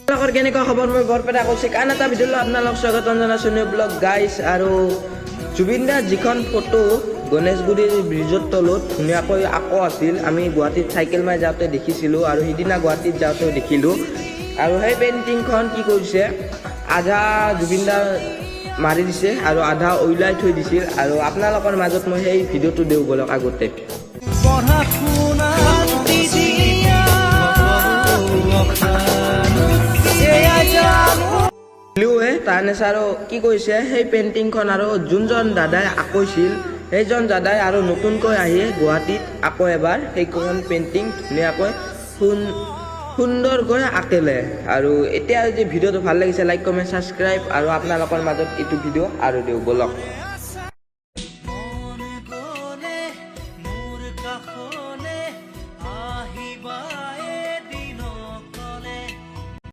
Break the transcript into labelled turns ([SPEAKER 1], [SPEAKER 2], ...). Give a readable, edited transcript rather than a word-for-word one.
[SPEAKER 1] আপোনালোকৰ কেনেকুৱা খবৰ? মই বৰপেটা কৈছোঁ আন এটা ভিডিঅ'লৈ আপোনালোক স্বাগতম জনাইছোঁ নিউ ব্লগ গাইজ। আৰু জুবিন দাৰ যিখন ফটো গণেশগুৰিৰ ব্ৰিজৰ তলত ধুনীয়াকৈ আকৌ আছিল, আমি গুৱাহাটীত চাইকেল মাৰি যাওঁতে দেখিছিলোঁ আৰু সিদিনা গুৱাহাটীত যাওঁতেও দেখিলোঁ। আৰু সেই পেইণ্টিংখন কি কৰিছে, আধা জুবিন দা মাৰি দিছে আৰু আধা ওলাই থৈ দিছিল। আৰু আপোনালোকৰ মাজত মই সেই ভিডিঅ'টো দিওঁ বলক আগতে। তাৰনেছ আৰু কি কৈছে, সেই পেইণ্টিংখন আৰু যোনজন দাদাই আঁকিছিল সেইজন দাদাই আৰু নতুনকৈ আহি গুৱাহাটীত আকৌ এবাৰ সেইখন পেইণ্টিং ধুনীয়াকৈ সুন্দৰকৈ আঁকিলে। আৰু এতিয়া যদি ভিডিঅ'টো ভাল লাগিছে লাইক কমেণ্ট ছাবস্ক্ৰাইব, আৰু আপোনালোকৰ মাজত এইটো ভিডিঅ' আৰু দিওঁ বলক।